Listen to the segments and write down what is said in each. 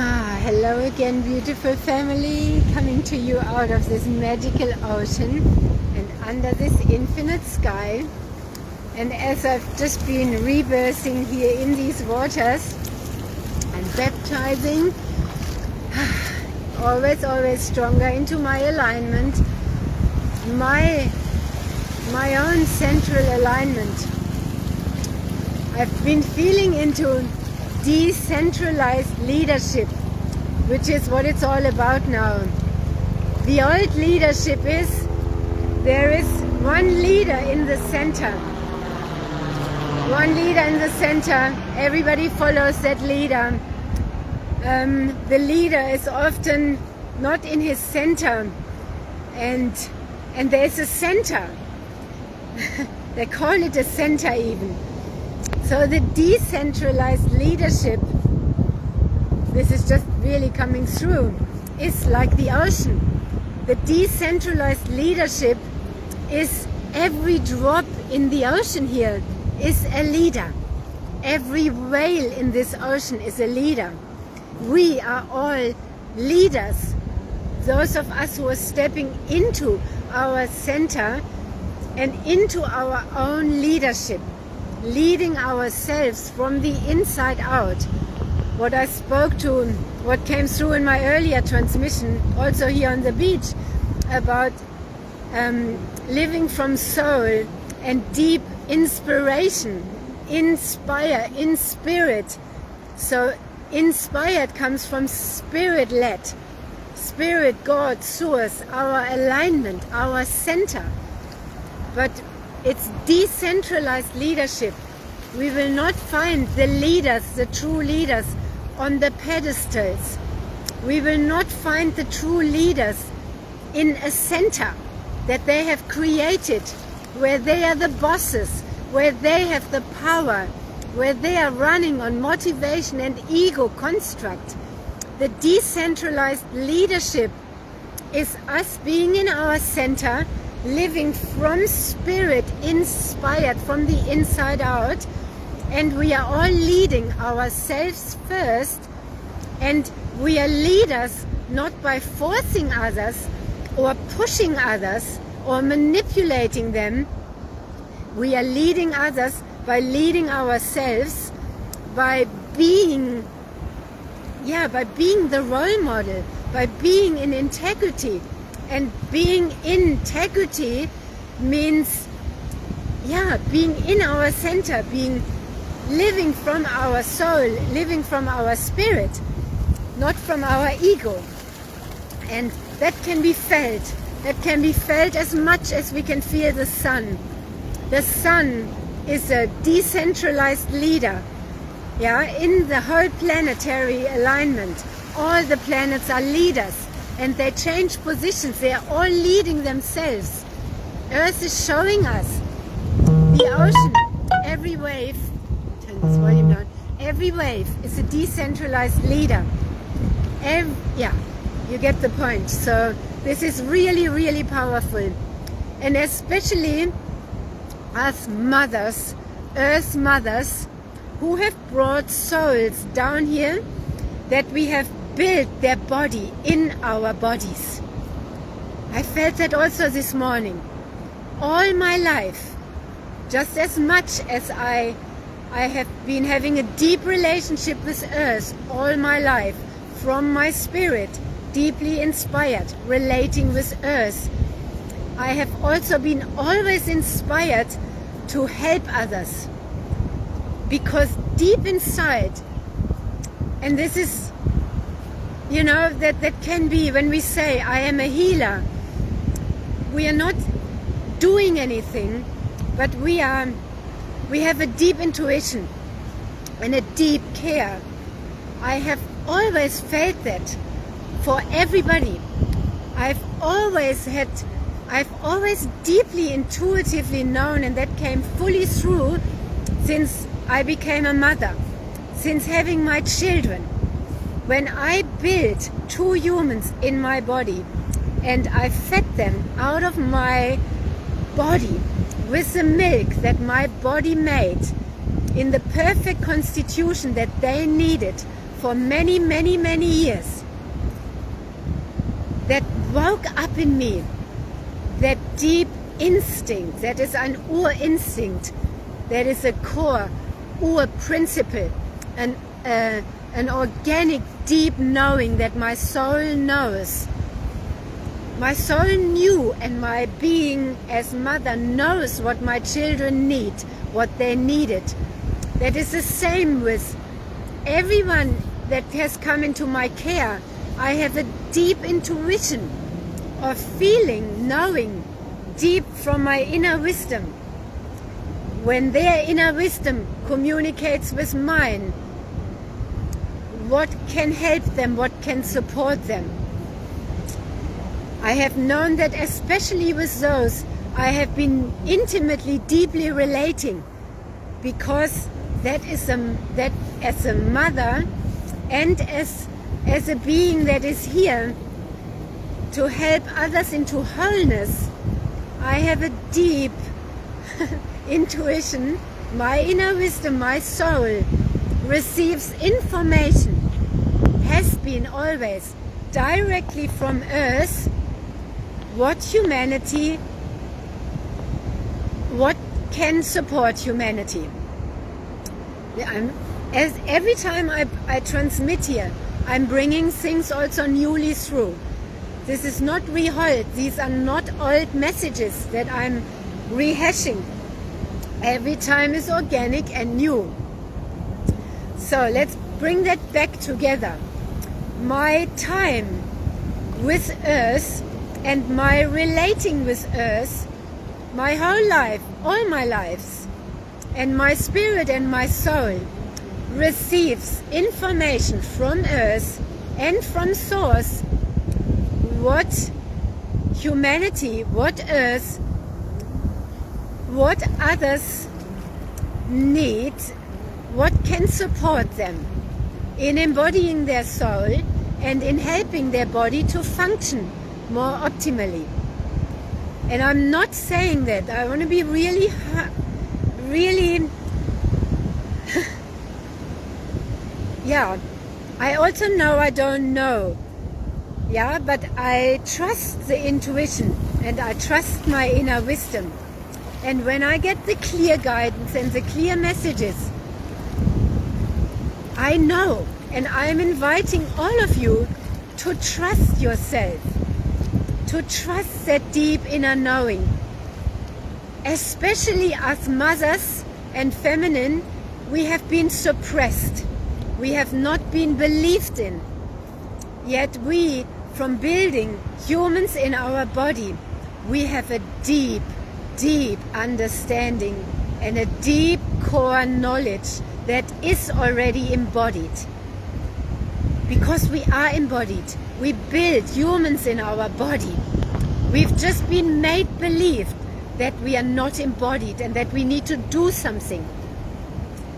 Hello again, beautiful family, coming to you out of this magical ocean and under this infinite sky. And as I've just been rebirthing here in these waters and baptizing, always stronger into my alignment, my own central alignment. I've been feeling into decentralized leadership, which is what it's all about now. The old leadership is there is one leader in the center. One leader in the center. Everybody follows that leader. The leader is often not in his center, and there's a center. They call it a center even. So the decentralized leadership, this is just really coming through, is like the ocean. The decentralized leadership is every drop in the ocean here is a leader. Every whale in this ocean is a leader. We are all leaders. Those of us who are stepping into our center and into our own leadership, leading ourselves from the inside out. What I spoke to, what came through in my earlier transmission, also here on the beach, about living from soul and deep inspiration. Inspire, in spirit. So inspired comes from spirit-led. Spirit, God, source, our alignment, our center. But it's decentralized leadership. We will not find the leaders, the true leaders, on the pedestals. We will not find the true leaders in a center that they have created, where they are the bosses, where they have the power, where they are running on motivation and ego construct. The decentralized leadership is us being in our center, living from spirit, inspired from the inside out, and we are all leading ourselves first, and we are leaders not by forcing others or pushing others or manipulating them. We are leading others by leading ourselves, by being the role model, by being in integrity. And being in integrity means, being in our center, living from our soul, living from our spirit, not from our ego. And that can be felt. That can be felt as much as we can feel the sun. The sun is a decentralized leader. In the whole planetary alignment, all the planets are leaders. And they change positions. They are all leading themselves. Earth is showing us. The ocean, every wave, turn this volume down, every wave is a decentralized leader. You get the point. So this is really powerful. And especially us mothers, Earth mothers, who have brought souls down here, that we have build their body in our bodies. I felt that also this morning. All my life, just as much as I have been having a deep relationship with Earth all my life, from my spirit, deeply inspired, relating with Earth, I have also been always inspired to help others. Because deep inside, and this is that can be when we say I am a healer, we are not doing anything, but we have a deep intuition and a deep care. I have always felt that for everybody. I've always deeply intuitively known, and that came fully through since I became a mother, since having my children. When I built two humans in my body and I fed them out of my body with the milk that my body made, in the perfect constitution that they needed for many, many, many years, that woke up in me that deep instinct, that is an ur-instinct, that is a core ur-principle, an organic deep knowing that my soul knows. My soul knew, and my being as mother knows what my children need, what they needed. That is the same with everyone that has come into my care. I have a deep intuition of feeling, knowing deep from my inner wisdom. When their inner wisdom communicates with mine, what can help them, what can support them. I have known that especially with those I have been intimately, deeply relating, because that as a mother and as a being that is here to help others into wholeness, I have a deep intuition. My inner wisdom, my soul, receives information, has been always directly from Earth, what can support humanity. As every time I transmit here, I'm bringing things also newly through. This is not reheard. These are not old messages that I'm rehashing. Every time is organic and new. So let's bring that back together. My time with Earth and my relating with Earth, my whole life, all my lives, and my spirit and my soul receives information from Earth and from Source, what humanity, what Earth, what others need, what can support them in embodying their soul and in helping their body to function more optimally. And I'm not saying that. I want to be really yeah, I also know I don't know. Yeah, but I trust the intuition and I trust my inner wisdom. And when I get the clear guidance and the clear messages, I know, and I'm inviting all of you to trust yourself, to trust that deep inner knowing. Especially as mothers and feminine, we have been suppressed. We have not been believed in. Yet we, from building humans in our body, we have a deep, deep understanding and a deep core knowledge that is already embodied. Because we are embodied. We build humans in our body. We've just been made believe that we are not embodied and that we need to do something.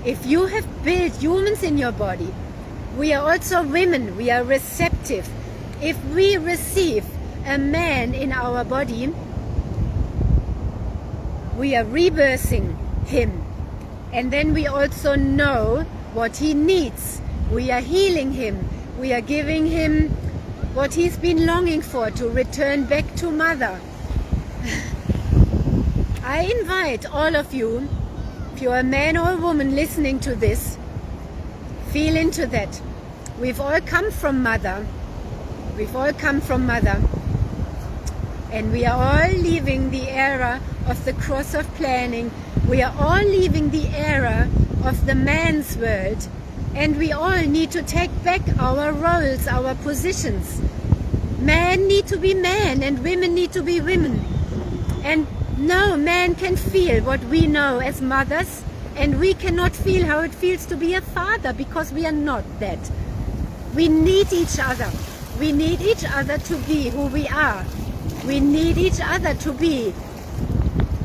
If you have built humans in your body, we are also women, we are receptive. If we receive a man in our body, we are rebirthing him. And then we also know what he needs. We are healing him. We are giving him what he's been longing for, to return back to mother. I invite all of you, if you're a man or a woman listening to this, feel into that. We've all come from mother. We've all come from mother. And we are all leaving the era of the cross of planning. We are all leaving the era of the man's world. And we all need to take back our roles, our positions. Men need to be men and women need to be women. And no man can feel what we know as mothers, and we cannot feel how it feels to be a father, because we are not that. We need each other. We need each other to be who we are. We need each other to be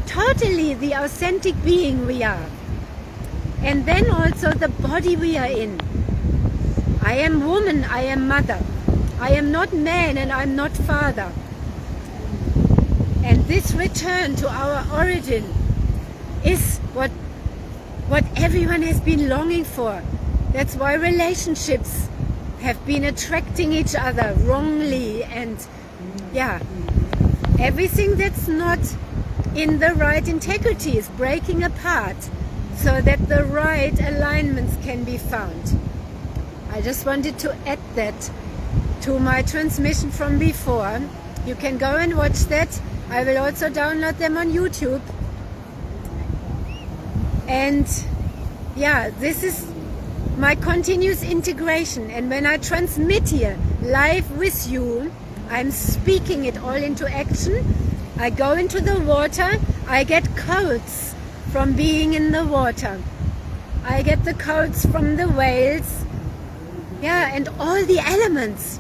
totally the authentic being we are. And then also the body we are in. I am woman, I am mother. I am not man and I'm not father. And this return to our origin is what what everyone has been longing for. That's why relationships have been attracting each other wrongly, and yeah, everything that's not in the right integrity is breaking apart so that the right alignments can be found. I just wanted to add that to my transmission from before. You can go and watch that. I will also download them on YouTube. And yeah, this is my continuous integration. And when I transmit here live with you, I'm speaking it all into action. I go into the water, I get codes from being in the water. I get the codes from the whales. Yeah, and all the elements.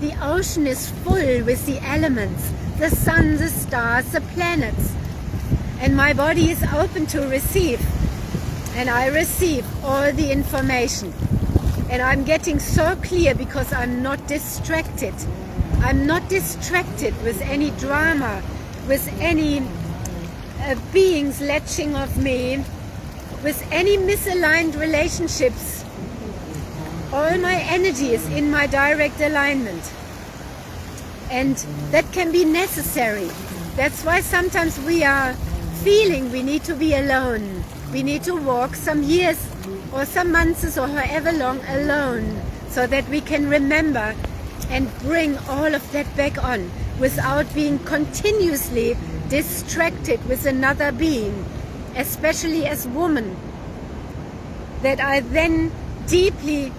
The ocean is full with the elements. The sun, the stars, the planets. And my body is open to receive. And I receive all the information. And I'm getting so clear because I'm not distracted. I'm not distracted with any drama, with any beings latching of me, with any misaligned relationships. All my energy is in my direct alignment. And that can be necessary. That's why sometimes we are feeling we need to be alone. We need to walk some years or some months or however long alone so that we can remember and bring all of that back on without being continuously distracted with another being, especially as women, that I then deeply,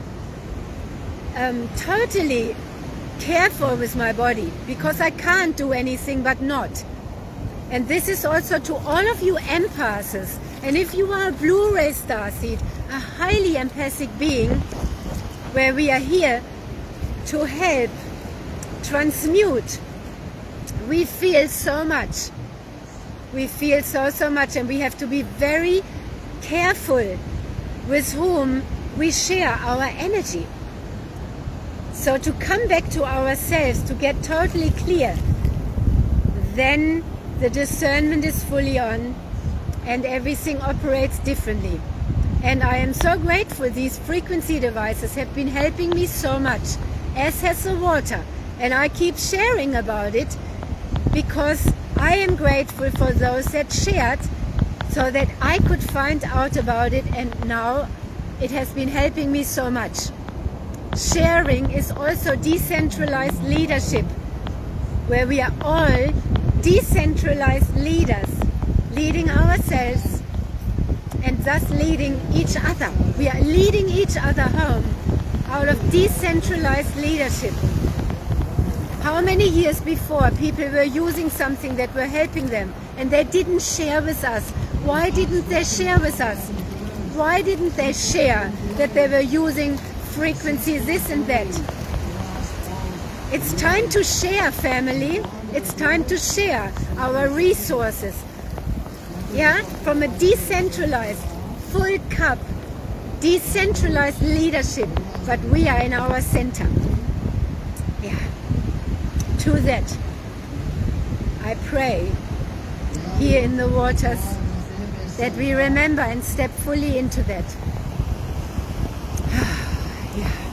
totally care for with my body, because I can't do anything but not. And this is also to all of you empaths. And if you are a Blueray starseed, a highly empathic being, where we are here to help transmute, we feel so much. We feel so much, and we have to be very careful with whom we share our energy. So to come back to ourselves, to get totally clear, then the discernment is fully on and everything operates differently. And I am so grateful these frequency devices have been helping me so much, as has the water. And I keep sharing about it because I am grateful for those that shared so that I could find out about it, and now it has been helping me so much. Sharing is also decentralized leadership, where we are all decentralized leaders, leading ourselves and thus leading each other. We are leading each other home out of decentralized leadership. How many years before people were using something that were helping them and they didn't share with us? Why didn't they share with us? Why didn't they share that they were using frequency this and that? It's time to share, family. It's time to share our resources. Yeah, from a decentralized, full cup, decentralized leadership, but we are in our center. Yeah, to that, I pray here in the waters that we remember and step fully into that. Yeah.